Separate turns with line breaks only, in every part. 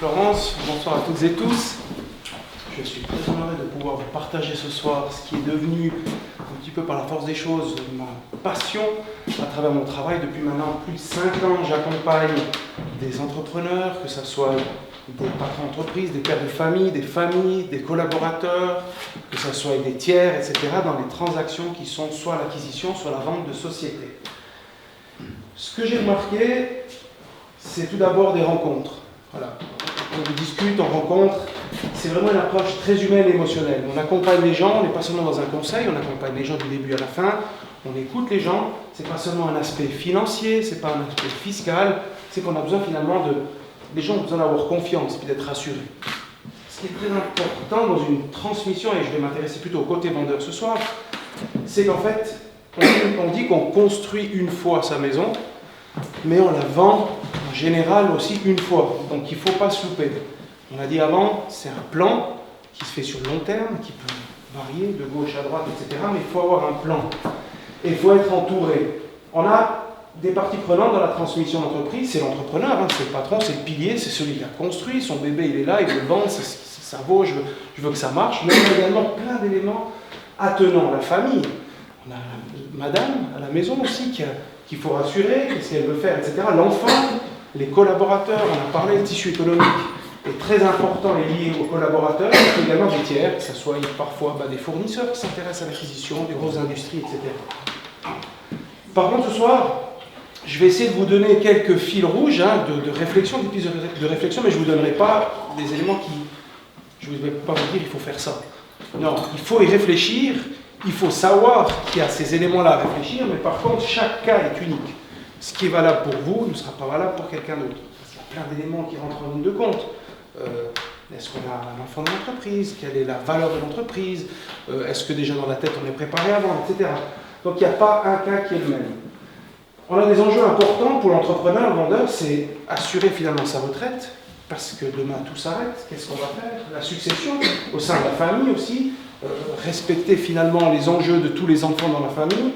Florence, bonsoir à toutes et tous. Je suis très honoré de pouvoir vous partager ce soir ce qui est devenu, un petit peu par la force des choses, ma passion à travers mon travail. Depuis maintenant plus de 5 ans, j'accompagne des entrepreneurs, que ce soit des patrons d'entreprise, des pères de famille, des collaborateurs, que ce soit des tiers, etc., dans les transactions qui sont soit l'acquisition, soit la vente de sociétés. Ce que j'ai remarqué, c'est tout d'abord des rencontres. Voilà. On discute, on rencontre. C'est vraiment une approche très humaine et émotionnelle. On accompagne les gens, on n'est pas seulement dans un conseil, on accompagne les gens du début à la fin, on écoute les gens. C'est pas seulement un aspect financier, c'est pas un aspect fiscal, c'est qu'on a besoin finalement de... Les gens ont besoin d'avoir confiance et d'être rassurés. Ce qui est très important dans une transmission, et je vais m'intéresser plutôt au côté vendeur ce soir, c'est qu'en fait, on dit qu'on construit une fois sa maison, mais on la vend en général aussi une fois. Donc il ne faut pas se louper. On a dit avant, c'est un plan qui se fait sur le long terme, qui peut varier de gauche à droite, etc. Mais il faut avoir un plan. Et il faut être entouré. On a des parties prenantes dans la transmission d'entreprise. C'est l'entrepreneur, hein, c'est le patron, c'est le pilier, c'est celui qui a construit. Son bébé, il est là, il veut le vendre, ça vaut, je veux que ça marche. Mais on a également plein d'éléments attenants. La famille, on a madame à la maison aussi qu'il faut rassurer, qu'est-ce qu'elle veut faire, etc. L'enfant, les collaborateurs, on a parlé, le tissu économique est très important et lié aux collaborateurs, et également des tiers, que ce soit parfois des fournisseurs qui s'intéressent à l'acquisition, des grosses industries, etc. Par contre, ce soir, je vais essayer de vous donner quelques fils rouges de réflexion, des pistes de réflexion, mais je ne vous donnerai pas des éléments qui... Je ne vais pas vous dire il faut faire ça. Non, il faut y réfléchir, il faut savoir qu'il y a ces éléments-là à réfléchir, mais par contre, chaque cas est unique. Ce qui est valable pour vous ne sera pas valable pour quelqu'un d'autre. Parce qu'il y a plein d'éléments qui rentrent en ligne de compte. Est-ce qu'on a un enfant dans l'entreprise? Quelle est la valeur de l'entreprise? Est-ce que déjà dans la tête on est préparé avant, etc. Donc il n'y a pas un cas qui est le même. On a des enjeux importants pour l'entrepreneur, le vendeur, c'est assurer finalement sa retraite, parce que demain tout s'arrête. Qu'est-ce qu'on va faire? La succession au sein de la famille aussi, respecter finalement les enjeux de tous les enfants dans la famille,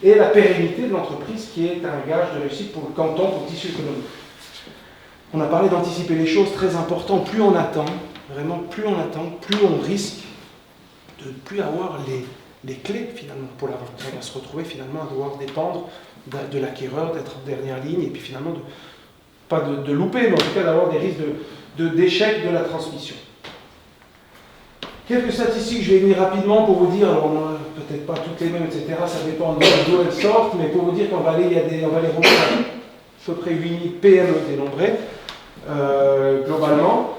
et la pérennité de l'entreprise qui est un gage de réussite pour le canton, pour le tissu économique. On a parlé d'anticiper les choses, très important. Plus on attend, vraiment plus on attend, plus on risque de ne plus avoir les clés finalement pour la vente. On va se retrouver finalement à devoir dépendre de l'acquéreur, d'être en dernière ligne, et puis finalement, pas de louper, mais en tout cas d'avoir des risques d'échec de la transmission. Quelques statistiques, je vais venir rapidement pour vous dire, alors on n'a peut-être pas toutes les mêmes, etc., ça dépend d'où elles sortent, mais pour vous dire qu'on va aller, on va les remonter à peu près 8000 PME dénombrées, globalement.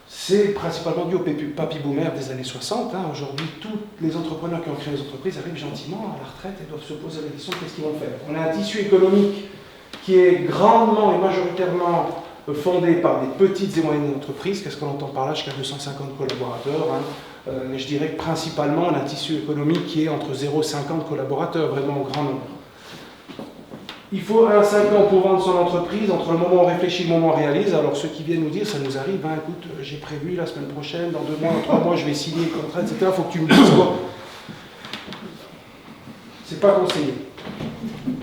C'est principalement dû au papy boomer des années 60. Aujourd'hui, tous les entrepreneurs qui ont créé des entreprises arrivent gentiment à la retraite et doivent se poser la question de qu'est-ce qu'ils vont faire. On a un tissu économique qui est grandement et majoritairement fondé par des petites et moyennes entreprises. Qu'est-ce qu'on entend par là? Jusqu'à 250 collaborateurs. Je dirais que principalement, on a un tissu économique qui est entre 0 et 50 collaborateurs, vraiment au grand nombre. Il faut 5 ans pour vendre son entreprise, entre le moment où on réfléchit et le moment où on réalise. Alors ceux qui viennent nous dire, ça nous arrive, écoute, j'ai prévu la semaine prochaine, dans 2 mois, dans 3 mois, je vais signer le contrat, etc. Il faut que tu me dises quoi. C'est pas conseillé.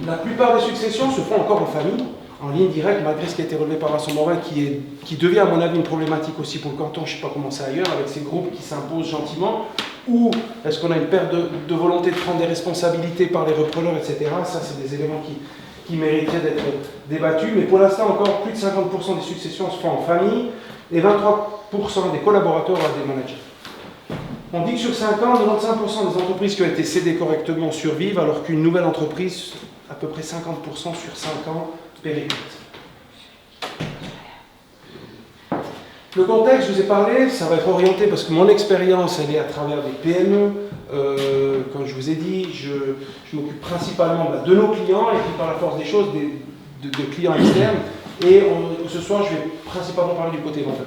La plupart des successions se font encore en famille, en ligne directe, malgré ce qui a été relevé par Vincent Morin, qui devient à mon avis une problématique aussi pour le canton, je ne sais pas comment c'est ailleurs, avec ces groupes qui s'imposent gentiment, ou est-ce qu'on a une perte de volonté de prendre des responsabilités par les repreneurs, etc. Ça, c'est des éléments qui mériteraient d'être débattus, mais pour l'instant, encore plus de 50% des successions se font en famille, et 23% des collaborateurs à des managers. On dit que sur 5 ans, 95% des entreprises qui ont été cédées correctement survivent, alors qu'une nouvelle entreprise, à peu près 50% sur 5 ans, périclite. Le contexte, je vous ai parlé, ça va être orienté parce que mon expérience, elle est à travers des PME. Comme je vous ai dit, je m'occupe principalement de nos clients et puis par la force des choses, de clients externes. Et ce soir, je vais principalement parler du côté vendeur.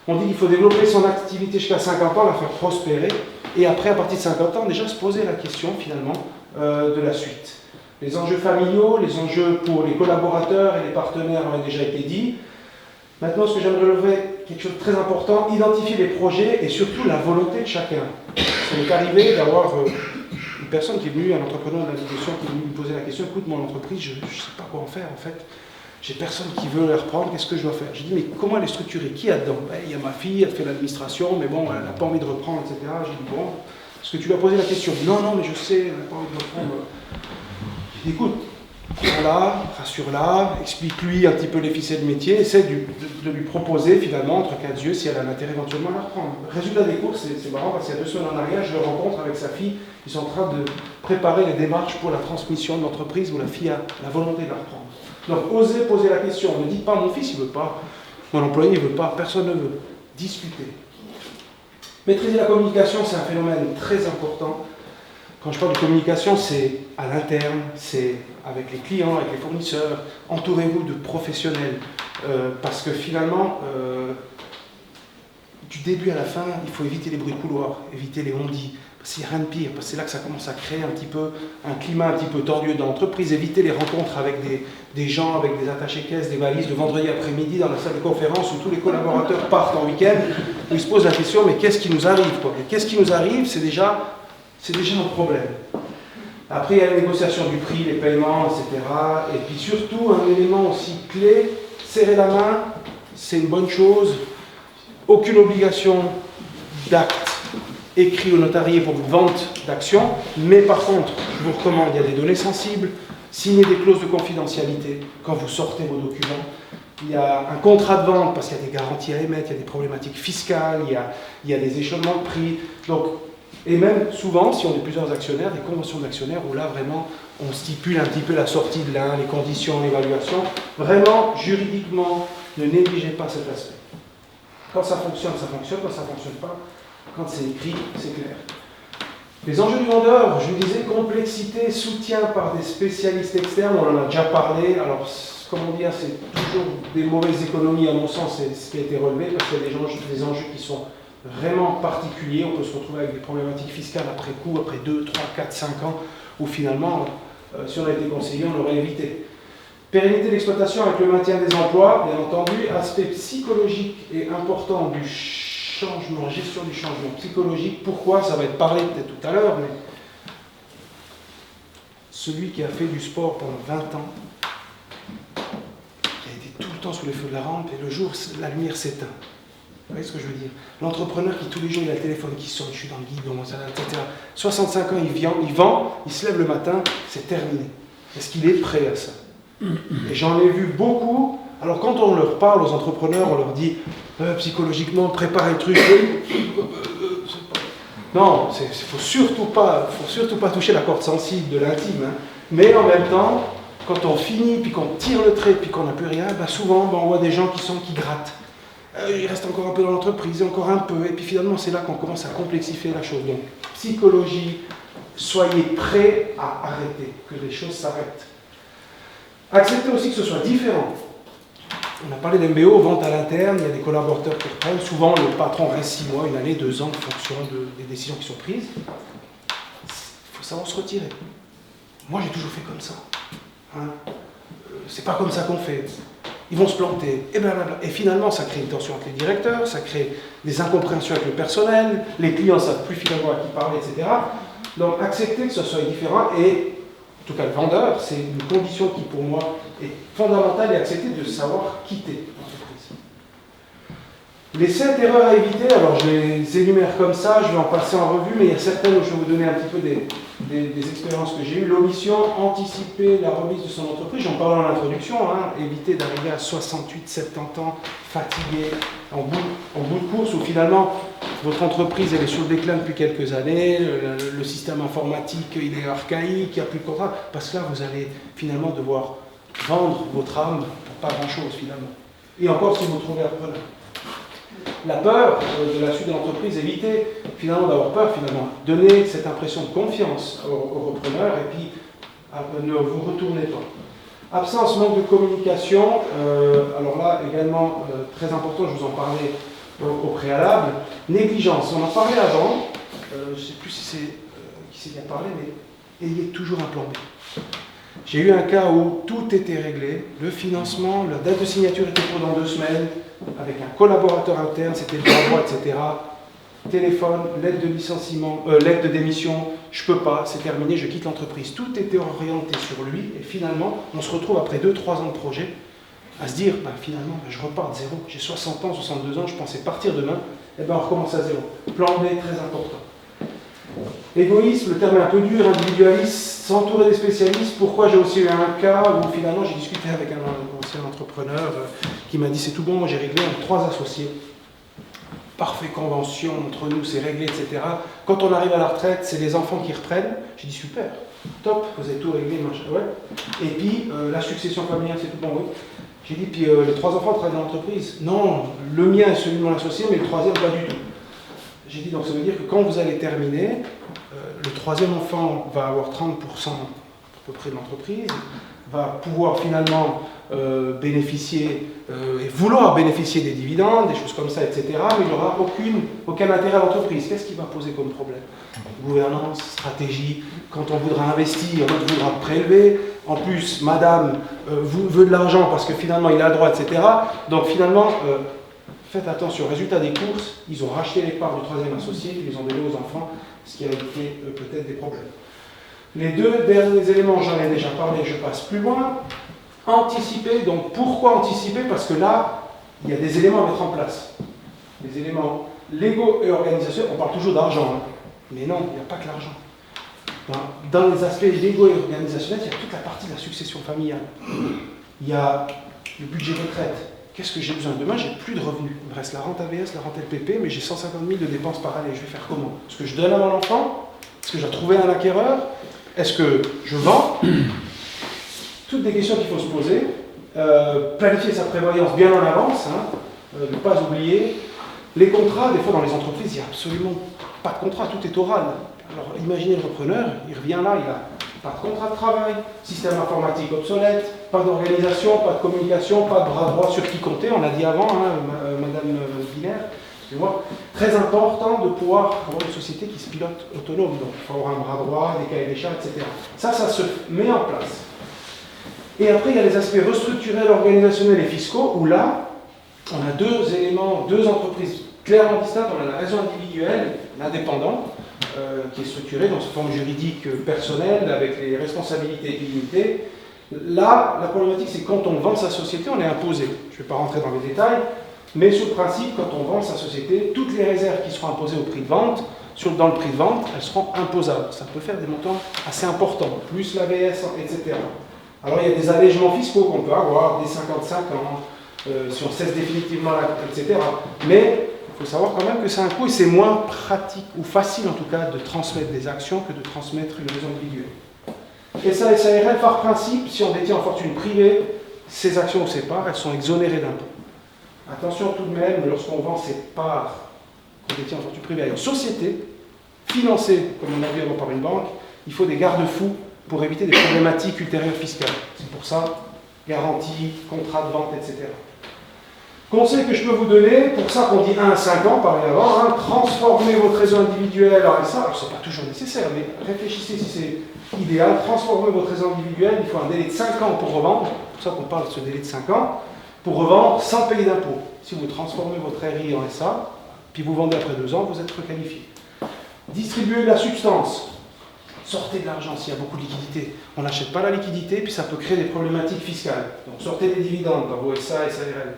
On dit qu'il faut développer son activité jusqu'à 50 ans, la faire prospérer. Et après, à partir de 50 ans, déjà se poser la question finalement de la suite. Les enjeux familiaux, les enjeux pour les collaborateurs et les partenaires ont déjà été dits. Maintenant, ce que j'aimerais relever, quelque chose de très important, identifier les projets et surtout la volonté de chacun. Ça m'est arrivé d'avoir une personne qui est venue, un entrepreneur de la discussion, qui est venu me poser la question, écoute, mon entreprise, je ne sais pas quoi en faire en fait. j'ai personne qui veut les reprendre, qu'est-ce que je dois faire? J'ai dit, mais comment elle est structurée? Qui a dedans? Il y a ma fille, elle fait l'administration, mais bon, elle n'a pas envie de reprendre, etc. J'ai dit, bon, est-ce que tu lui as posé la question? Non, non, mais je sais, elle n'a pas envie de reprendre. J'ai dit, écoute, prends-la, rassure-la, explique-lui un petit peu les ficelles de métier, essaie de lui proposer finalement, entre quatre yeux, si elle a un intérêt éventuellement à la reprendre. Résultat des courses, c'est marrant parce qu'il y a 2 semaines en arrière, je le rencontre avec sa fille, ils sont en train de préparer les démarches pour la transmission de l'entreprise où la fille a la volonté de la reprendre. Donc, osez poser la question, ne dites pas mon fils il ne veut pas, mon employé il ne veut pas, personne ne veut. Discutez. Maîtriser la communication, c'est un phénomène très important. Quand je parle de communication, c'est à l'interne, c'est avec les clients, avec les fournisseurs. Entourez-vous de professionnels. Parce que finalement, du début à la fin, il faut éviter les bruits de couloir, éviter les on-dit. Parce qu'il n'y a rien de pire, parce que c'est là que ça commence à créer un petit peu un climat un petit peu tordu dans l'entreprise. Éviter les rencontres avec des gens, avec des attachés-caisses, des valises le vendredi après-midi dans la salle de conférence où tous les collaborateurs partent en week-end, où ils se posent la question, mais qu'est-ce qui nous arrive, quoi? Et qu'est-ce qui nous arrive, c'est déjà un problème. Après, il y a la négociation du prix, les paiements, etc. Et puis surtout, un élément aussi clé, serrer la main, c'est une bonne chose. Aucune obligation d'acte écrit au notarié pour une vente d'action. Mais par contre, je vous recommande, il y a des données sensibles, signez des clauses de confidentialité quand vous sortez vos documents. Il y a un contrat de vente parce qu'il y a des garanties à émettre, il y a des problématiques fiscales, il y a des échelonnements de prix. Donc, et même souvent, si on est plusieurs actionnaires, des conventions d'actionnaires où là vraiment on stipule un petit peu la sortie de l'un, les conditions, l'évaluation. Vraiment, juridiquement, ne négligez pas cet aspect. Quand ça fonctionne, quand ça ne fonctionne pas. Quand c'est écrit, c'est clair. Les enjeux du vendeur, je vous disais, complexité, soutien par des spécialistes externes, on en a déjà parlé. Alors, comment dire, c'est toujours des mauvaises économies, à mon sens, c'est ce qui a été relevé, parce qu'il y a des enjeux qui sont vraiment particulier, on peut se retrouver avec des problématiques fiscales après coup, après 2, 3, 4, 5 ans, où finalement, si on a été conseillé, on l'aurait évité. Pérennité d'exploitation avec le maintien des emplois, bien entendu, aspect psychologique et important du changement, gestion du changement psychologique. Pourquoi? Ça va être parlé peut-être tout à l'heure, mais celui qui a fait du sport pendant 20 ans, qui a été tout le temps sous les feux de la rampe, et le jour, la lumière s'éteint. Vous voyez ce que je veux dire? L'entrepreneur qui tous les jours il a le téléphone qui sonne, je suis dans le guidon, etc. 65 ans, il vend, il se lève le matin, c'est terminé. Est-ce qu'il est prêt à ça? Et j'en ai vu beaucoup. Alors quand on leur parle aux entrepreneurs, on leur dit psychologiquement, préparez le truc. Non, il ne faut surtout pas toucher la corde sensible de l'intime. Hein. Mais en même temps, quand on finit, puis qu'on tire le trait, puis qu'on n'a plus rien, ben souvent on voit des gens qui grattent. Il reste encore un peu dans l'entreprise, encore un peu, et puis finalement c'est là qu'on commence à complexifier la chose. Donc, psychologie, soyez prêts à arrêter, que les choses s'arrêtent. Acceptez aussi que ce soit différent. On a parlé d'MBO, vente à l'interne, il y a des collaborateurs qui reprennent, souvent le patron reste 6 mois, 1 année, 2 ans en fonction des décisions qui sont prises. Il faut savoir se retirer. Moi j'ai toujours fait comme ça. Hein. C'est pas comme ça qu'on fait. Ils vont se planter, et blablabla. Et finalement, ça crée une tension avec les directeurs, ça crée des incompréhensions avec le personnel, les clients ne savent plus finalement à qui parler, etc. Donc, accepter que ce soit différent, et en tout cas, le vendeur, c'est une condition qui, pour moi, est fondamentale, et accepter de savoir quitter l'entreprise. Les 7 erreurs à éviter, alors je les énumère comme ça, je vais en passer en revue, mais il y a certaines où je vais vous donner un petit peu des expériences que j'ai eues. L'omission, anticiper la remise de son entreprise, j'en parlais en introduction, hein, éviter d'arriver à 68, 70 ans, fatigué, en bout de course, où finalement votre entreprise elle est sur le déclin depuis quelques années, le système informatique il est archaïque, il n'y a plus de contrat, parce que là vous allez finalement devoir vendre votre âme pour pas grand chose finalement. Et encore si vous trouvez repreneur. La peur de la suite de l'entreprise, éviter finalement d'avoir peur, finalement. Donner cette impression de confiance au repreneur et puis ne vous retournez pas. Absence, manque de communication, alors là également très important, je vous en parlais au préalable. Négligence, on en parlait avant, je ne sais plus si c'est qui s'est bien parlé, mais ayez toujours un plan B. J'ai eu un cas où tout était réglé, le financement, la date de signature était pour dans 2 semaines, avec un collaborateur interne, c'était le droit, etc. Téléphone, lettre de licenciement, lettre de démission, je peux pas, c'est terminé, je quitte l'entreprise. Tout était orienté sur lui, et finalement, on se retrouve après 2-3 ans de projet, à se dire, finalement, je repars de zéro. J'ai 60 ans, 62 ans, je pensais partir demain. Et on recommence à zéro. Plan B, très important. Égoïsme, le terme est un peu dur, individualiste, s'entourer des spécialistes. Pourquoi j'ai aussi eu un cas où finalement j'ai discuté avec un ancien entrepreneur qui m'a dit c'est tout bon, moi j'ai réglé avec 3 associés. Parfait convention entre nous, c'est réglé, etc. Quand on arrive à la retraite, c'est les enfants qui reprennent. J'ai dit super, top, vous avez tout réglé, machin, ouais. Et puis la succession familiale, c'est tout bon, oui. J'ai dit, puis les 3 enfants travaillent dans l'entreprise. Non, le mien est celui de mon associé, mais le 3e pas du tout. J'ai dit, donc ça veut dire que quand vous allez terminer, le 3e enfant va avoir 30% à peu près de l'entreprise, va pouvoir finalement bénéficier et vouloir bénéficier des dividendes, des choses comme ça, etc. Mais il n'aura aucun intérêt à l'entreprise. Qu'est-ce qui va poser comme problème? Gouvernance, stratégie, quand on voudra investir, l'autre voudra prélever. En plus, madame veut de l'argent parce que finalement il a le droit, etc. Donc finalement, faites attention. Résultat des courses, ils ont racheté les parts du 3e associé, ils les ont donné aux enfants, ce qui a évité peut-être des problèmes. Les 2 derniers éléments, j'en ai déjà parlé, je passe plus loin. Anticiper, donc pourquoi anticiper? Parce que là, il y a des éléments à mettre en place. Des éléments légaux et organisationnels, on parle toujours d'argent, hein. Mais non, il n'y a pas que l'argent. Dans les aspects légaux et organisationnels, il y a toute la partie de la succession familiale. Il y a le budget retraite. Qu'est-ce que j'ai besoin? Demain, j'ai plus de revenus. Il me reste la rente AVS, la rente LPP, mais j'ai 150 000 de dépenses par année. Je vais faire comment? Est-ce que je donne à mon enfant? Est-ce que je dois trouver un acquéreur? Est-ce que je vends? Toutes des questions qu'il faut se poser. Planifier sa prévoyance bien en avance, hein, ne pas oublier. Les contrats, des fois dans les entreprises, il n'y a absolument pas de contrat, tout est oral. Alors imaginez le repreneur, il revient là, il n'a pas de contrat de travail, système informatique obsolète, pas d'organisation, pas de communication, pas de bras droit sur qui compter, on l'a dit avant, hein, Madame Binaire. Très important de pouvoir avoir une société qui se pilote autonome. Donc il faut avoir un bras droit, des cahiers des charges, etc. Ça se met en place. Et après, il y a les aspects restructurels, organisationnels et fiscaux, où là, on a 2 éléments, 2 entreprises clairement distinctes. On a la raison individuelle, l'indépendant, qui est structuré dans cette forme juridique personnelle, avec les responsabilités illimitées. Là, la problématique, c'est que quand on vend sa société, on est imposé. Je ne vais pas rentrer dans les détails, mais sur le principe, quand on vend sa société, toutes les réserves qui seront imposées au prix de vente, dans le prix de vente, elles seront imposables. Ça peut faire des montants assez importants, plus l'AVS, etc. Alors il y a des allègements fiscaux qu'on peut avoir, dès 55 ans, si on cesse définitivement, etc. Mais il faut savoir quand même que c'est un coût et c'est moins pratique, ou facile en tout cas, de transmettre des actions que de transmettre une raison individuelle. Et ça, SARL, par principe, si on détient en fortune privée, ces actions ou ces parts, elles sont exonérées d'impôts. Attention tout de même, lorsqu'on vend ces parts qu'on détient en fortune privée à une société, financée, comme on a vu avant par une banque, il faut des garde-fous pour éviter des problématiques ultérieures fiscales. C'est pour ça, garantie, contrat de vente, etc. Conseil que je peux vous donner, pour ça qu'on dit 1 à 5 ans, par avant, hein, transformez votre réseau individuel en SA. Alors, ce n'est pas toujours nécessaire, mais réfléchissez si c'est idéal. Transformez votre réseau individuel, il faut un délai de 5 ans pour revendre. C'est pour ça qu'on parle de ce délai de 5 ans, pour revendre sans payer d'impôts. Si vous transformez votre RI en SA, puis vous vendez après 2 ans, vous êtes requalifié. Distribuez de la substance. Sortez de l'argent s'il y a beaucoup de liquidités. On n'achète pas la liquidité, puis ça peut créer des problématiques fiscales. Donc sortez des dividendes dans vos SA et SARL.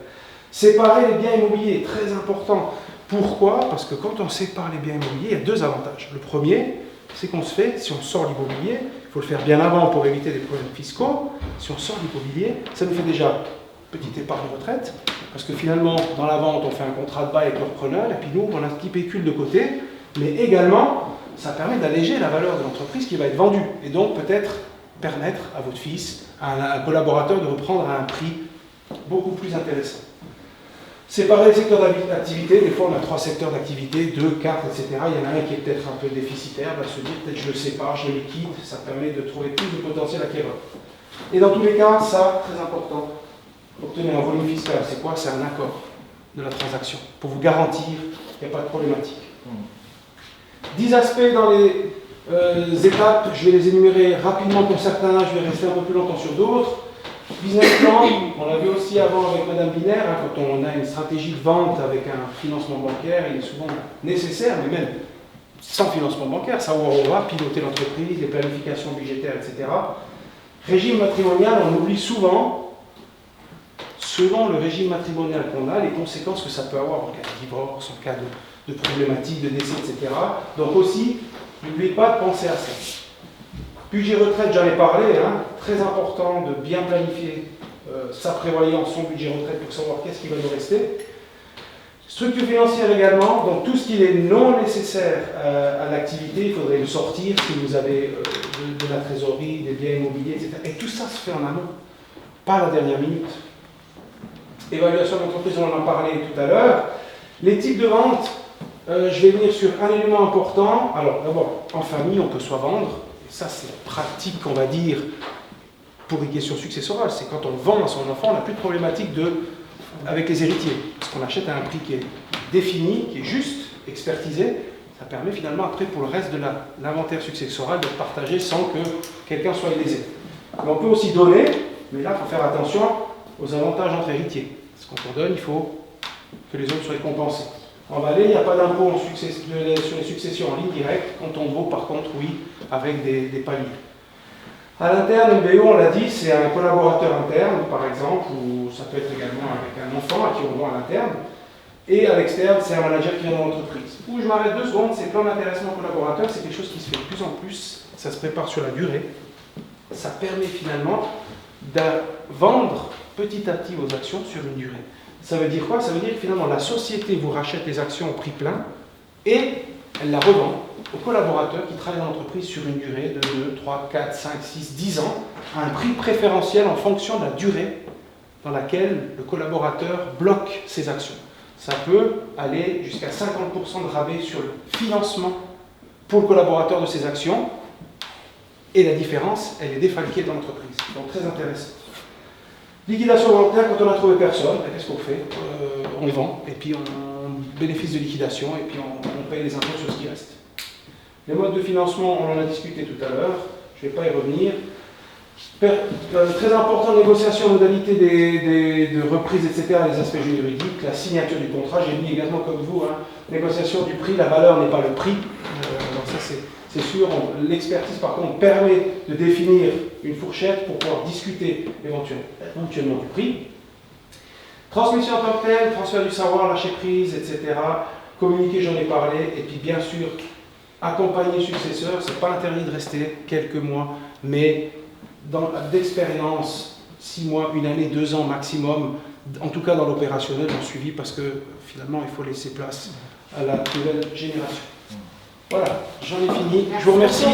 Séparer les biens immobiliers, très important. Pourquoi? Parce que quand on sépare les biens immobiliers, il y a 2 avantages. Le premier, c'est qu'on se fait, si on sort l'immobilier, il faut le faire bien avant pour éviter des problèmes fiscaux. Si on sort l'immobilier, ça nous fait déjà petite épargne de retraite, parce que finalement, dans la vente, on fait un contrat de bail avec le repreneur, et puis nous, on a un petit pécule de côté, mais également, ça permet d'alléger la valeur de l'entreprise qui va être vendue, et donc peut-être permettre à votre fils, à un collaborateur de reprendre à un prix beaucoup plus intéressant. Séparer les secteurs d'activité, des fois on a 3 secteurs d'activité, 2, 4, etc. Il y en a un qui est peut-être un peu déficitaire, va se dire peut-être je le sépare, je le liquide, ça permet de trouver plus de potentiel acquéreur. Et dans tous les cas, ça, très important, obtenir un volume fiscal, c'est quoi? C'est un accord de la transaction, pour vous garantir qu'il n'y a pas de problématique. 10 aspects dans les étapes, je vais les énumérer rapidement pour certains, je vais rester un peu plus longtemps sur d'autres. Business plan, on l'a vu aussi avant avec Madame Binaire, hein, quand on a une stratégie de vente avec un financement bancaire, il est souvent nécessaire, mais même sans financement bancaire, savoir où on va piloter l'entreprise, les planifications budgétaires, etc. Régime matrimonial, on oublie souvent, selon le régime matrimonial qu'on a, les conséquences que ça peut avoir en cas de divorce, en cas de problématiques, de décès, etc. Donc aussi, n'oubliez pas de penser à ça. Budget retraite, j'en ai parlé, hein, très important de bien planifier sa prévoyance, son budget retraite pour savoir qu'est-ce qui va nous rester. Structure financière également, donc tout ce qui est non nécessaire à l'activité, il faudrait le sortir si vous avez de la trésorerie, des biens immobiliers, etc. Et tout ça se fait en amont, pas à la dernière minute. Évaluation d'entreprise, on en a parlé tout à l'heure. Les types de vente, je vais venir sur un élément important. Alors d'abord, en famille, on peut soit vendre, et ça c'est pratique, on va dire, pour une question successorale. C'est quand on vend à son enfant, on n'a plus de problématique avec les héritiers. Parce qu'on achète à un prix qui est défini, qui est juste, expertisé. Ça permet finalement après pour le reste de l'inventaire successoral d'être partagé sans que quelqu'un soit lésé. Mais on peut aussi donner, mais là il faut faire attention aux avantages entre héritiers. Parce que quand on donne, il faut que les autres soient compensés. En Valais, il n'y a pas d'impôt sur les successions en ligne directe. Quand on vaut, par contre, oui, avec des paliers. À l'interne, MBO, on l'a dit, c'est un collaborateur interne, par exemple, ou ça peut être également avec un enfant à qui on vend à l'interne. Et à l'externe, c'est un manager qui vient dans l'entreprise. Où je m'arrête 2 secondes, c'est plan d'intéressement collaborateur, c'est quelque chose qui se fait de plus en plus. Ça se prépare sur la durée. Ça permet finalement de vendre petit à petit vos actions sur une durée. Ça veut dire quoi? Ça veut dire que finalement la société vous rachète les actions au prix plein et elle la revend aux collaborateurs qui travaillent dans l'entreprise sur une durée de 2, 3, 4, 5, 6, 10 ans à un prix préférentiel en fonction de la durée dans laquelle le collaborateur bloque ses actions. Ça peut aller jusqu'à 50% de rabais sur le financement pour le collaborateur de ses actions et la différence, elle est défalquée dans l'entreprise. Donc très intéressant. Liquidation volontaire, quand on a trouvé personne, qu'est-ce qu'on fait? On vend, et puis on bénéficie de liquidation, et puis on paye les impôts sur ce qui reste. Les modes de financement, on en a discuté tout à l'heure, je ne vais pas y revenir. Très important, négociation, modalité de reprise, etc., les aspects juridiques, la signature du contrat, j'ai mis également comme vous, hein, négociation du prix, la valeur n'est pas le prix, donc ça c'est sûr. L'expertise par contre permet de définir une fourchette pour pouvoir discuter éventuellement du prix. Transmission en tant que telle, transfert du savoir, lâcher prise, etc. Communiquer, j'en ai parlé, et puis bien sûr, accompagner le successeur, c'est pas interdit de rester quelques mois, mais d'expérience, 6 mois, 1 année, 2 ans maximum, en tout cas dans l'opérationnel, en suivi, parce que finalement il faut laisser place à la nouvelle génération. Voilà, j'en ai fini, je vous remercie.